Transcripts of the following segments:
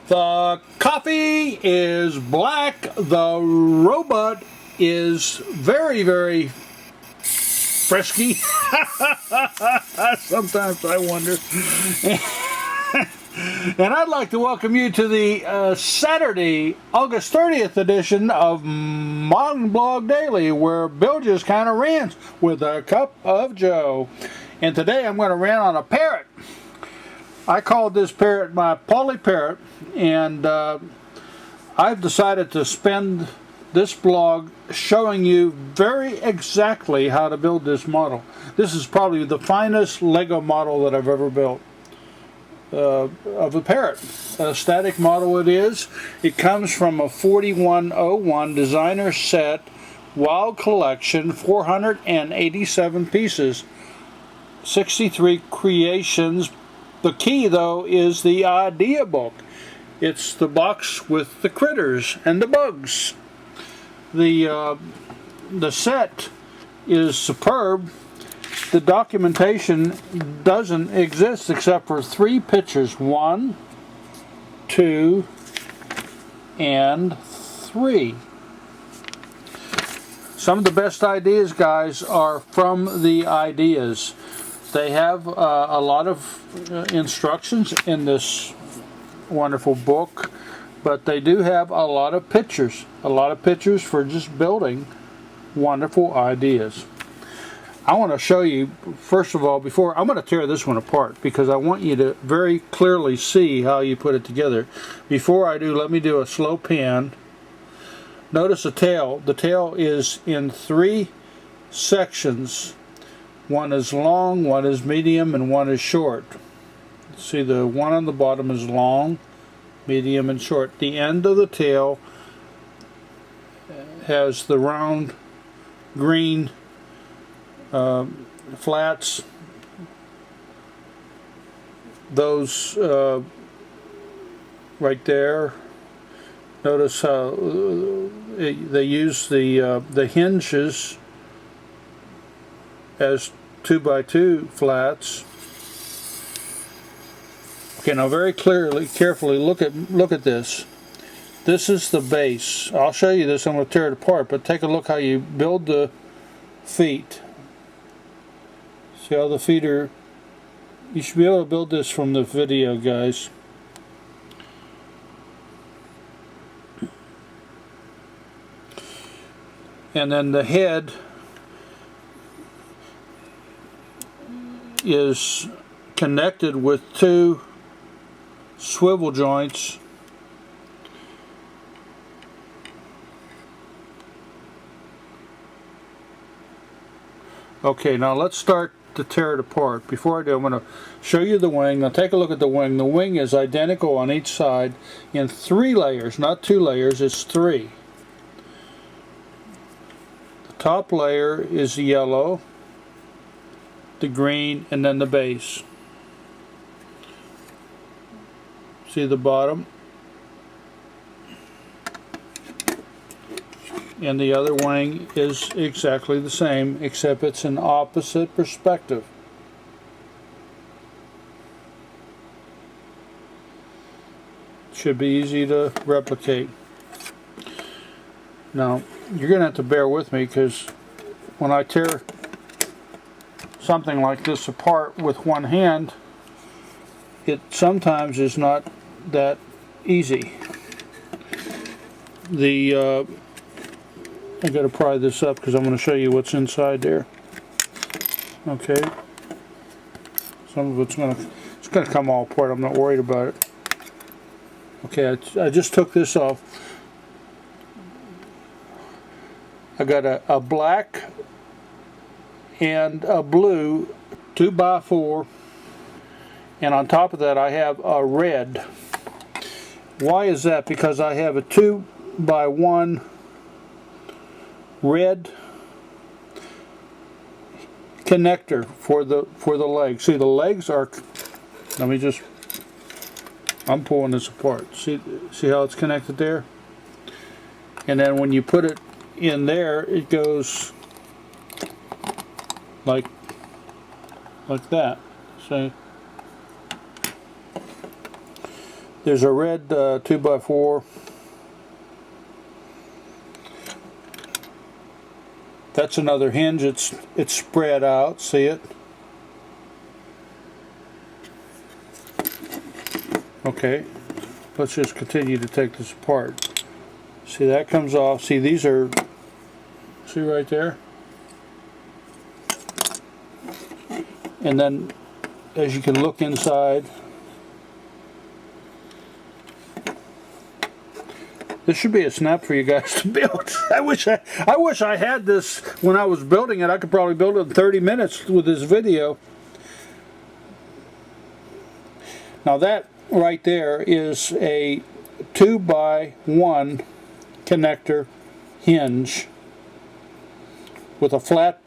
The coffee is black. The robot is very, very frisky. Sometimes I wonder. And I'd like to welcome you to the Saturday, August 30th edition of Modeling Blog Daily, where Bill just kind of rants with a cup of Joe. And today I'm going to rant on a parrot. I called this parrot my Polly Parrot, and I've decided to spend this blog showing you very exactly how to build this model. This is probably the finest Lego model that I've ever built of a parrot. A static model it is. It comes from a 4101 designer set wild collection, 487 pieces, 63 creations. The key, though, is the idea book. It's the box with the critters and the bugs. The set is superb. The documentation doesn't exist except for 3 pictures. 1, 2, and 3. Some of the best ideas, guys, are from the ideas. They have a lot of instructions in this wonderful book, but they do have a lot of pictures for just building wonderful ideas. I want to show you, first of all, before I'm going to tear this one apart because I want you to very clearly see how you put it together. Before I do, let me do a slow pan. Notice the tail. The tail is in 3 sections. One is long, one is medium, and one is short. See, the one on the bottom is long, medium, and short. The end of the tail has the round green flats. Those right there. Notice how they use the hinges as 2x2 flats. Okay, now very carefully look at this. This is the base. I'll show you this. I'm going to tear it apart, but take a look how you build the feet. See how the feet are. You should be able to build this from the video, guys. And then the head is connected with 2 swivel joints. Okay, now let's start to tear it apart. Before I do, I'm going to show you the wing. Now take a look at the wing. The wing is identical on each side in 3 layers, not 2 layers, it's 3. The top layer is yellow, the green, and then the base. See the bottom? And the other wing is exactly the same, except it's an opposite perspective. Should be easy to replicate. Now, you're going to have to bear with me because when I tear something like this apart with one hand, it sometimes is not that easy. I got to pry this up because I'm going to show you what's inside there. Okay, some of it's going to come all apart. I'm not worried about it. Okay, I just took this off. I got a black and a blue 2x4, and on top of that I have a red. Why is that? Because I have a 2x1 red connector for the legs. See, the legs are, I'm pulling this apart. See how it's connected there? And then when you put it in there, it goes like that. See? There's a red 2x4. That's another hinge. It's spread out. See it? Okay. Let's just continue to take this apart. See, that comes off. See, these are, see right there? And then as you can look inside, this should be a snap for you guys to build. I wish I had this when I was building it. I could probably build it in 30 minutes with this video. Now that right there is a 2x1 connector hinge with a flat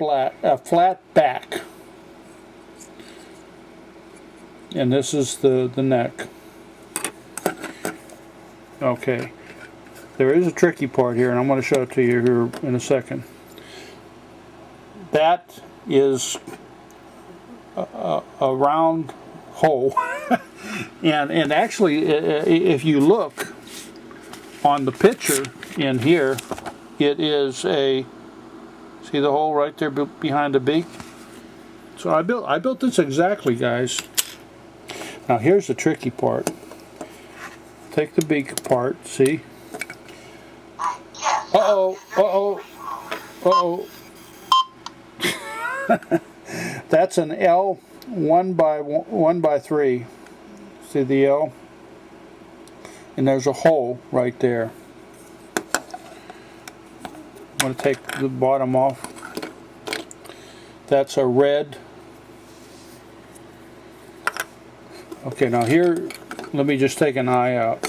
back. And this is the neck. Okay. There is a tricky part here, and I'm going to show it to you here in a second. That is a round hole. and actually, if you look on the picture in here, it is a, see the hole right there behind the beak? So I built this exactly, guys. Now here's the tricky part. Take the beak apart, see? Uh-oh, uh-oh, uh-oh. That's an L 1x3. See the L? And there's a hole right there. I'm going to take the bottom off. That's a red. Okay, now here, let me just take an eye out.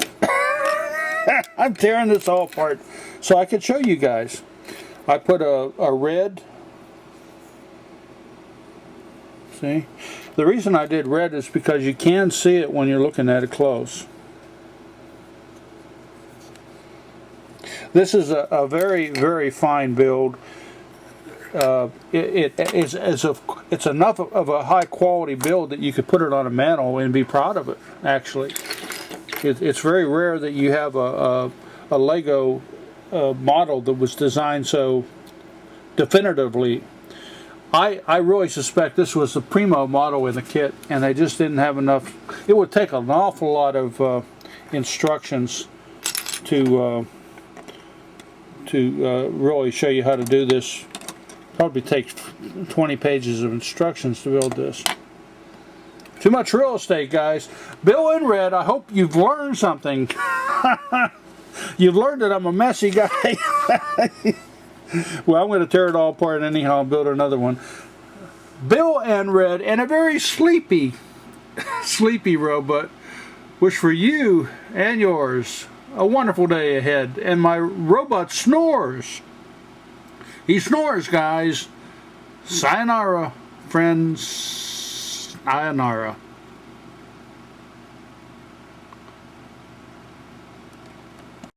I'm tearing this all apart so I could show you guys. I put a red. See? The reason I did red is because you can see it when you're looking at it close. This is a very, very fine build. It's enough of a high quality build that you could put it on a mantle and be proud of it, actually. It's very rare that you have a Lego model that was designed so definitively. I really suspect this was the primo model in the kit, and they just didn't have enough. It would take an awful lot of instructions to really show you how to do this. Probably takes 20 pages of instructions to build this. Too much real estate, guys. Bill in red, I hope you've learned something. You've learned that I'm a messy guy. Well, I'm going to tear it all apart anyhow and build another one. Bill and red, and a very sleepy robot. Wish for you and yours a wonderful day ahead. And my robot snores. He snores, guys. Sayonara, friends. Sayonara.